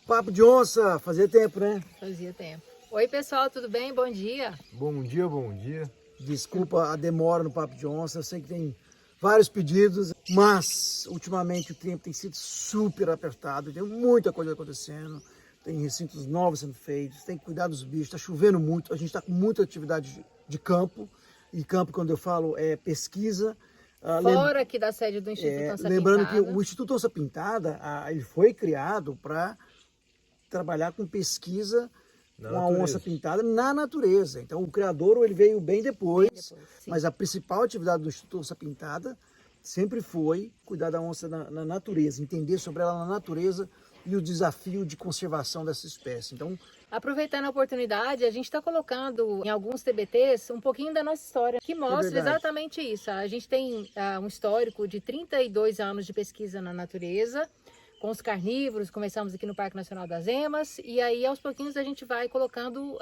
Papo de onça, fazia tempo, né? Fazia tempo. Oi, pessoal, tudo bem? Bom dia. Bom dia, bom dia. Desculpa a demora no Papo de Onça, eu sei que tem vários pedidos, mas ultimamente o tempo tem sido super apertado, tem muita coisa acontecendo, tem recintos novos sendo feitos, tem que cuidar dos bichos, está chovendo muito, a gente está com muita atividade de campo, e campo, quando eu falo, é pesquisa. Fora aqui da sede do Instituto Onça Lembrando Pintada. que o Instituto Onça Pintada, ele foi criado para trabalhar com pesquisa com a onça pintada na natureza. Então o criador ele veio bem depois, mas a principal atividade do Instituto Onça Pintada sempre foi cuidar da onça na natureza, entender sobre ela na natureza e o desafio de conservação dessa espécie. Então, aproveitando a oportunidade, a gente está colocando em alguns TBTs um pouquinho da nossa história, que mostra exatamente isso. A gente tem um histórico de 32 anos de pesquisa na natureza, com os carnívoros, começamos aqui no Parque Nacional das Emas, e aí aos pouquinhos a gente vai colocando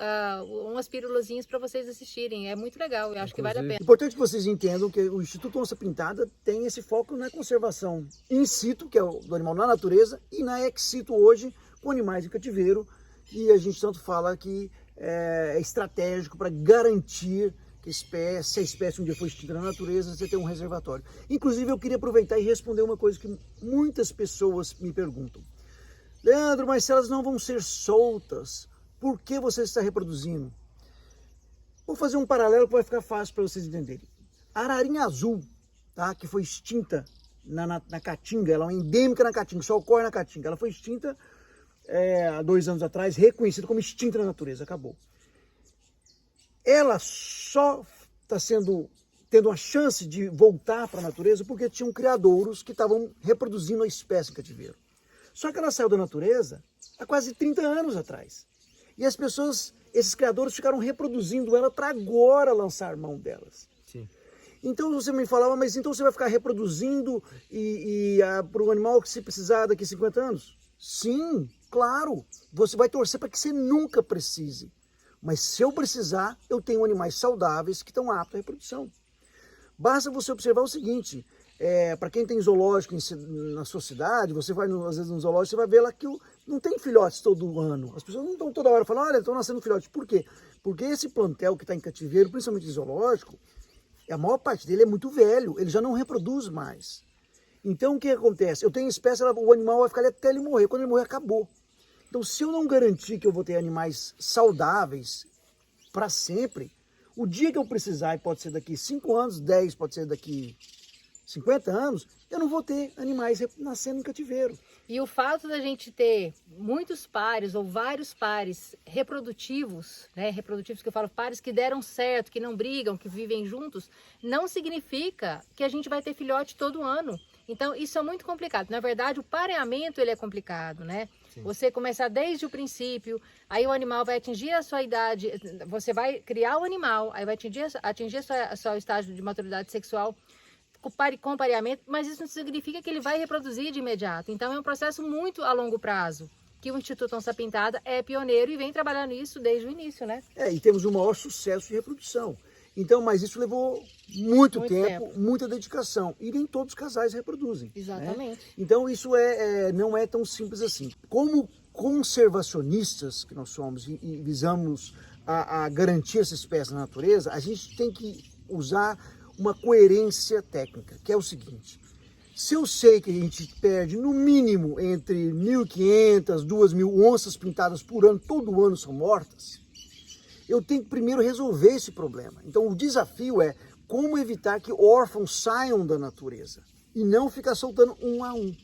umas pílulazinhas para vocês assistirem. É muito legal, eu acho que vale a pena. É importante que vocês entendam que o Instituto Onça Pintada tem esse foco na conservação in situ, que é do animal na natureza, e na ex situ hoje, com animais em cativeiro, e a gente tanto fala que é estratégico para garantir que se a espécie um dia for extinta na natureza, você tem um reservatório. Inclusive, eu queria aproveitar e responder uma coisa que muitas pessoas me perguntam. Leandro, mas se elas não vão ser soltas, por que você está reproduzindo? Vou fazer um paralelo que vai ficar fácil para vocês entenderem. A ararinha azul, tá, que foi extinta na Caatinga, ela é uma endêmica na Caatinga, só ocorre na Caatinga. Ela foi extinta há 2 anos atrás, reconhecida como extinta na natureza, acabou. Ela só está tendo a chance de voltar para a natureza porque tinham criadouros que estavam reproduzindo a espécie em cativeiro. Só que ela saiu da natureza há quase 30 anos atrás. E as pessoas, esses criadouros ficaram reproduzindo ela para agora lançar mão delas. Sim. Então você me falava, mas então você vai ficar reproduzindo para o animal que se precisar daqui a 50 anos? Sim, claro. Você vai torcer para que você nunca precise. Mas se eu precisar, eu tenho animais saudáveis que estão aptos à reprodução. Basta você observar o seguinte, para quem tem zoológico na sua cidade, você vai às vezes no zoológico, você vai ver lá que não tem filhotes todo ano. As pessoas não estão toda hora falando, olha, estão nascendo filhotes. Por quê? Porque esse plantel que está em cativeiro, principalmente em zoológico, a maior parte dele é muito velho, ele já não reproduz mais. Então o que acontece? Eu tenho espécie, o animal vai ficar ali até ele morrer, quando ele morrer acabou. Então, se eu não garantir que eu vou ter animais saudáveis para sempre, o dia que eu precisar, e pode ser daqui 5 anos, 10, pode ser daqui 50 anos, eu não vou ter animais nascendo em cativeiro. E o fato da gente ter muitos pares ou vários pares reprodutivos, né? Reprodutivos que eu falo, pares que deram certo, que não brigam, que vivem juntos, não significa que a gente vai ter filhote todo ano. Então, isso é muito complicado. Na verdade, o pareamento ele é complicado, né? Sim. Você começar desde o princípio, aí o animal vai atingir a sua idade, você vai criar o animal, aí vai atingir a sua estágio de maturidade sexual com pareamento, mas isso não significa que ele vai reproduzir de imediato. Então, é um processo muito a longo prazo, que o Instituto Onça Pintada é pioneiro e vem trabalhando isso desde o início, né? E temos o maior sucesso de reprodução. Então, mas isso levou muito tempo, muita dedicação. E nem todos os casais reproduzem. Exatamente. Né? Então, isso não é tão simples assim. Como conservacionistas que nós somos e visamos a garantir essa espécie na natureza, a gente tem que usar uma coerência técnica, que é o seguinte. Se eu sei que a gente perde no mínimo entre 1.500, 2.000 onças pintadas por ano, todo ano são mortas, eu tenho que primeiro resolver esse problema. Então o desafio é como evitar que órfãos saiam da natureza e não ficar soltando um a um.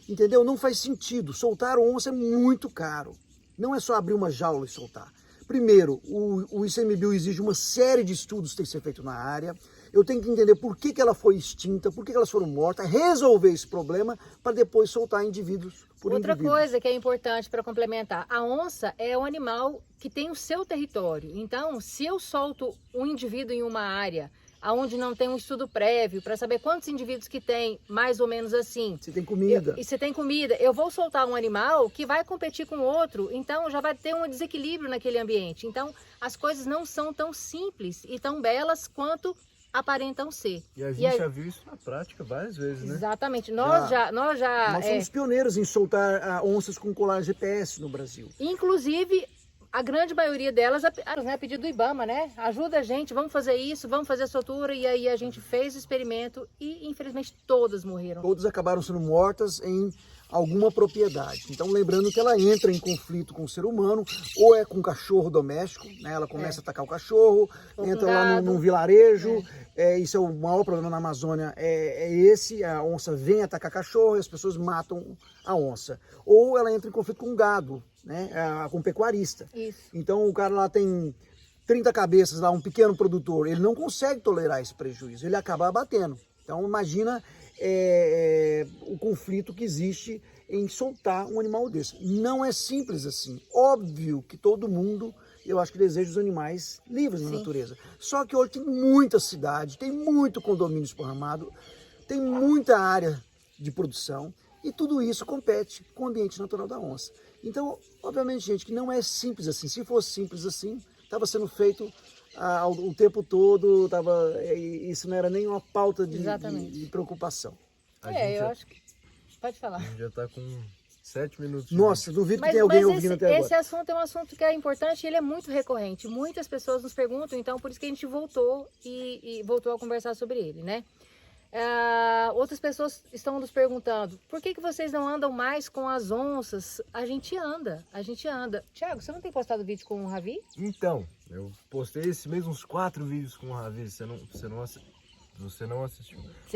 Entendeu? Não faz sentido. Soltar onça é muito caro. Não é só abrir uma jaula e soltar. Primeiro, o ICMBio exige uma série de estudos que tem que ser feito na área. Eu tenho que entender por que ela foi extinta, por que elas foram mortas, resolver esse problema para depois soltar indivíduos por indivíduos. Outra coisa que é importante para complementar, a onça é um animal que tem o seu território. Então, se eu solto um indivíduo em uma área onde não tem um estudo prévio para saber quantos indivíduos que tem, mais ou menos assim. Se tem comida. E se tem comida, eu vou soltar um animal que vai competir com outro, então já vai ter um desequilíbrio naquele ambiente. Então, as coisas não são tão simples e tão belas quanto aparentam ser. E a gente já viu isso na prática várias vezes, né? Exatamente. Nós já Nós somos pioneiros em soltar onças com colar GPS no Brasil. inclusive, a grande maioria delas, né, a pedido do IBAMA, né? Ajuda a gente, vamos fazer isso, vamos fazer a soltura. E aí a gente fez o experimento e, infelizmente, todas morreram. Todas acabaram sendo mortas em alguma propriedade. Então, lembrando que ela entra em conflito com o ser humano, ou é com o cachorro doméstico, né? Ela começa a atacar o cachorro, Ou entra com lá gado. num vilarejo. Isso é o maior problema na Amazônia, esse, a onça vem atacar cachorro e as pessoas matam a onça. Ou ela entra em conflito com o gado, né? Com o pecuarista. Isso. Então, o cara lá tem 30 cabeças, lá, um pequeno produtor, ele não consegue tolerar esse prejuízo, ele acaba abatendo. Então, imagina o conflito que existe em soltar um animal desse. Não é simples assim. Óbvio que todo mundo, eu acho que deseja os animais livres na natureza. Só que hoje tem muita cidade, tem muito condomínio esparramado, tem muita área de produção e tudo isso compete com o ambiente natural da onça. Então, obviamente, gente, que não é simples assim. Se fosse simples assim, estava sendo feito o tempo todo, isso não era nem uma pauta de preocupação. Eu acho que... Pode falar. A gente já está com 7 minutos. Nossa, duvido que tenha alguém ouvindo até agora. Esse assunto é um assunto que é importante e ele é muito recorrente. Muitas pessoas nos perguntam, então por isso que a gente voltou e voltou a conversar sobre ele, né? Outras pessoas estão nos perguntando, por que vocês não andam mais com as onças? A gente anda. Thiago, você não tem postado vídeo com o Ravi? Então, eu postei esse mês uns 4 vídeos com o Ravi, você não assistiu. Vocês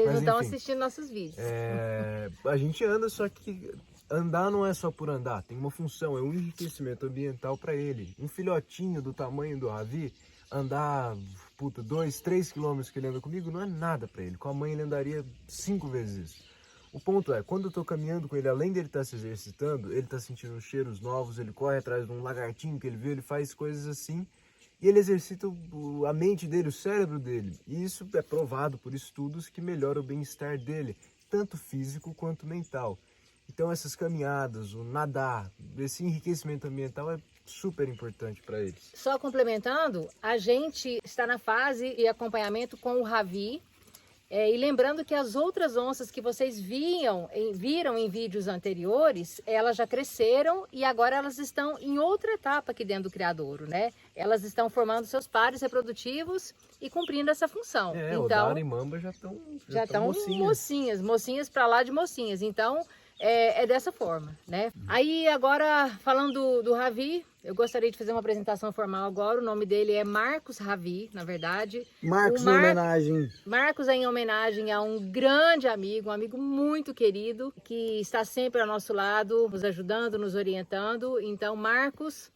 Mas, não estão enfim, assistindo nossos vídeos. A gente anda, só que andar não é só por andar, tem uma função, é um enriquecimento ambiental para ele. Um filhotinho do tamanho do Ravi, andar 2, 3 quilômetros que ele anda comigo, não é nada para ele. Com a mãe ele andaria 5 vezes isso. O ponto é, quando eu tô caminhando com ele, além dele estar se exercitando, ele tá sentindo cheiros novos, ele corre atrás de um lagartinho que ele viu, ele faz coisas assim, e ele exercita a mente dele, o cérebro dele. E isso é provado por estudos que melhora o bem-estar dele, tanto físico quanto mental. Então essas caminhadas, o nadar, esse enriquecimento ambiental é super importante para eles. Só complementando, a gente está na fase de acompanhamento com o Ravi. E lembrando que as outras onças que vocês viram em vídeos anteriores, elas já cresceram e agora elas estão em outra etapa aqui dentro do criadouro, né? Elas estão formando seus pares reprodutivos e cumprindo essa função. Então, o Dara e Mamba já estão mocinhas para lá de mocinhas. Então, é dessa forma, né? Aí agora, falando do Ravi, eu gostaria de fazer uma apresentação formal agora. O nome dele é Marcos Ravi, na verdade. Marcos em homenagem. Marcos é em homenagem a um grande amigo, um amigo muito querido, que está sempre ao nosso lado, nos ajudando, nos orientando. Então, Marcos,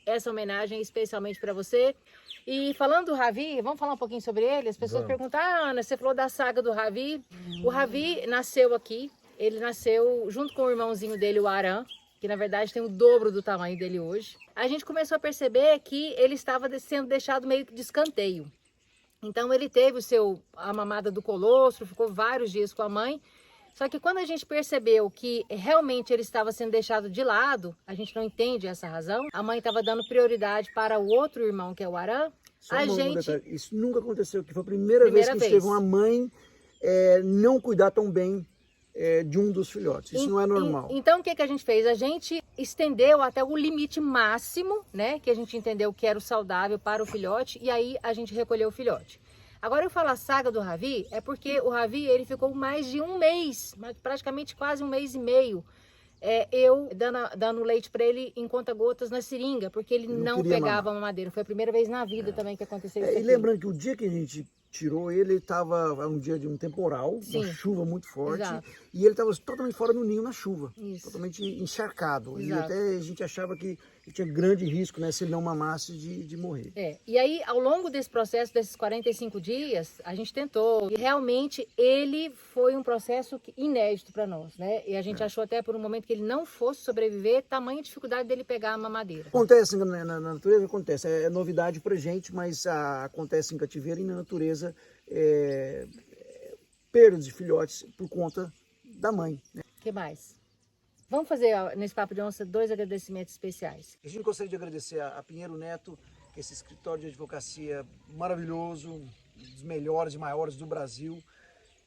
essa homenagem é especialmente para você. E falando do Ravi, vamos falar um pouquinho sobre ele? As pessoas perguntam, Ana, você falou da saga do Ravi. O Ravi nasceu aqui. Ele nasceu junto com o irmãozinho dele, o Aran, que na verdade tem o dobro do tamanho dele hoje. A gente começou a perceber que ele estava sendo deixado meio que de escanteio. Então ele teve a mamada do colostro, ficou vários dias com a mãe. Só que quando a gente percebeu que realmente ele estava sendo deixado de lado, a gente não entende essa razão, a mãe estava dando prioridade para o outro irmão, que é o Aran. Isso nunca aconteceu, que foi a primeira vez que teve uma mãe não cuidar tão bem de um dos filhotes. Isso não é normal. Então, o que a gente fez? A gente estendeu até o limite máximo, né? Que a gente entendeu que era o saudável para o filhote, e aí a gente recolheu o filhote. Agora, eu falo a saga do Ravi, é porque o Ravi, ele ficou mais de um mês, praticamente quase um mês e meio, eu dando leite para ele em conta-gotas na seringa, porque ele não pegava a mamadeira. Foi a primeira vez na vida também que aconteceu isso aqui. E lembrando que o dia que a gente tirou ele, estava um dia de um temporal, uma chuva muito forte, e ele estava totalmente fora do ninho na chuva, totalmente encharcado. E até a gente achava que tinha grande risco, né, se ele não mamasse, de morrer. E aí, ao longo desse processo, desses 45 dias, a gente tentou, e realmente ele foi um processo inédito para nós, né? E a gente achou até por um momento que ele não fosse sobreviver, tamanha dificuldade dele pegar a mamadeira. Acontece na natureza, acontece, é novidade pra gente, mas acontece em cativeiro e na natureza perda de filhotes por conta da mãe. Né? O que mais? Vamos fazer nesse Papo de Onça 2 agradecimentos especiais. A gente gostaria de agradecer a Pinheiro Neto, esse escritório de advocacia maravilhoso, dos melhores e maiores do Brasil,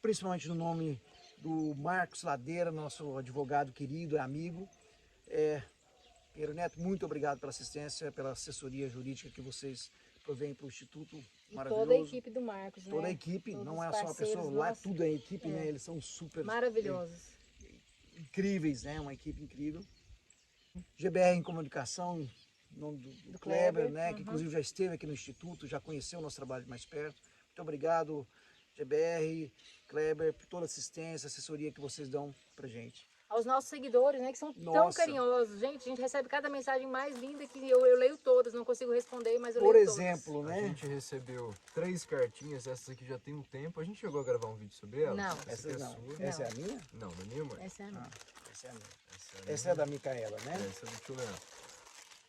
principalmente no nome do Marcos Ladeira, nosso advogado querido e amigo. Pinheiro Neto, muito obrigado pela assistência, pela assessoria jurídica que vocês provêm para o Instituto. E Maravilhoso. toda a equipe do Marcos, né? Toda a equipe, Todos não os é só a parceiros pessoa, lá nossos. tudo é equipe, né? Eles são super Maravilhosos. incríveis, né? Uma equipe incrível. GBR em comunicação, em nome do Kleber, né? Que inclusive já esteve aqui no Instituto, já conheceu o nosso trabalho de mais perto. Muito obrigado, GBR, Kleber, por toda a assistência, assessoria que vocês dão pra gente. Aos nossos seguidores, né, que são tão Nossa. carinhosos. Gente, a gente recebe cada mensagem mais linda que eu leio todas, não consigo responder, mas eu Por leio exemplo, todas. A né? gente recebeu 3 cartinhas, essas aqui já tem um tempo. A gente chegou a gravar um vídeo sobre elas? Não. Essa Essa aqui é não. sua? Essa é a minha? Não, não é minha, mãe? Essa é a minha. Essa é a minha. Essa Essa é da Micaela, né? Essa é do tio Leandro.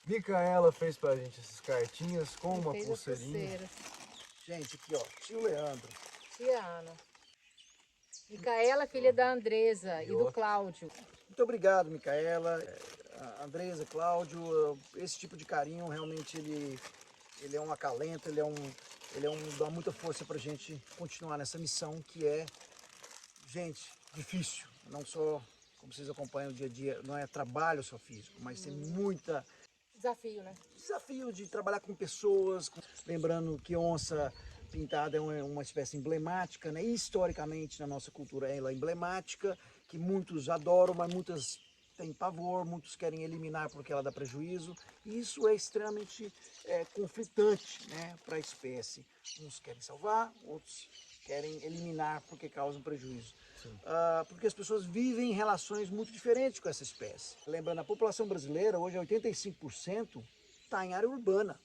Micaela fez pra gente essas cartinhas com uma Fez as pulseirinha. pulseiras. Gente, aqui ó, tio Leandro. Tia Ana. Micaela, filha da Andresa e do Cláudio. Muito obrigado, Micaela, Andresa, Cláudio. Esse tipo de carinho realmente ele é um acalento, dá muita força pra gente continuar nessa missão que é, gente, difícil. Não só, como vocês acompanham no dia a dia, não é trabalho só físico, mas tem muita Desafio, né? desafio de trabalhar com pessoas. Lembrando que onça pintada é uma espécie emblemática, né? Historicamente na nossa cultura ela é emblemática, que muitos adoram, mas muitas têm pavor, muitos querem eliminar porque ela dá prejuízo. E isso é extremamente conflitante, né, para a espécie. Uns querem salvar, outros querem eliminar porque causam prejuízo. Porque as pessoas vivem em relações muito diferentes com essa espécie. Lembrando, a população brasileira hoje 85% está em área urbana,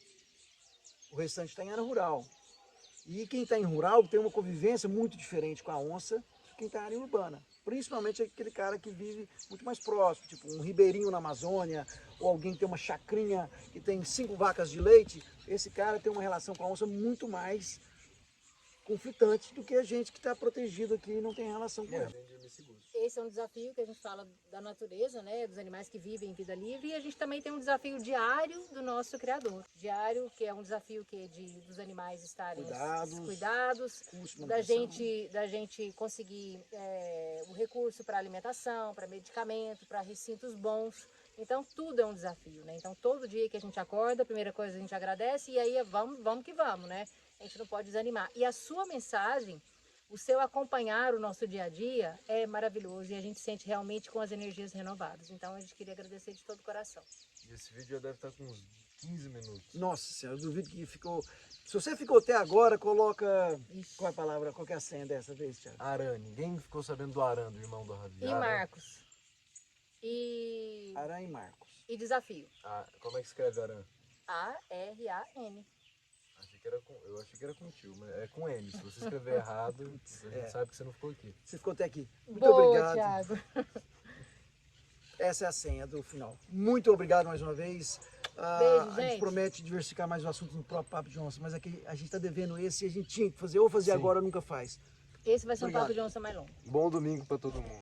o restante está em área rural. E quem está em rural tem uma convivência muito diferente com a onça de quem está em área urbana. Principalmente aquele cara que vive muito mais próximo, tipo um ribeirinho na Amazônia, ou alguém que tem uma chacrinha que tem 5 vacas de leite. Esse cara tem uma relação com a onça muito mais conflitante do que a gente que está protegido aqui e não tem relação com ela. Esse é um desafio que a gente fala da natureza, né, dos animais que vivem em vida livre, e a gente também tem um desafio diário do nosso criador. Diário, que é um desafio dos animais estarem cuidados, custo de da gente conseguir o recurso para alimentação, para medicamento, para recintos bons. Então tudo é um desafio, né? Então todo dia que a gente acorda, a primeira coisa a gente agradece e aí vamos que vamos, né? A gente não pode desanimar. E a sua mensagem, o seu acompanhar o nosso dia a dia é maravilhoso e a gente sente realmente com as energias renovadas. Então a gente queria agradecer de todo o coração. E esse vídeo já deve estar com uns 15 minutos. Nossa senhora, eu duvido que ficou... Se você ficou até agora, coloca... Ixi. Qual é a palavra? Qual que é a senha dessa vez, Thiago? Aran, ninguém ficou sabendo do Aran, do irmão do Ravi. E Aran. Marcos. E Aran e Marcos. desafio. Como é que escreve Aran? A-R-A-N. Eu achei que era com tio, mas é com M. Se você escrever errado, a gente sabe que você não ficou aqui. Você ficou até aqui. Muito Boa, obrigado. Thiago. Essa é a senha do final. Muito obrigado mais uma vez. Beijo, A gente gente. promete diversificar mais o assunto no próprio Papo de Onça, mas aqui a gente está devendo esse e a gente tinha que fazer, ou fazer Sim. agora ou nunca faz. Esse vai ser Obrigado. um papo de onça mais longo. Bom domingo pra todo mundo.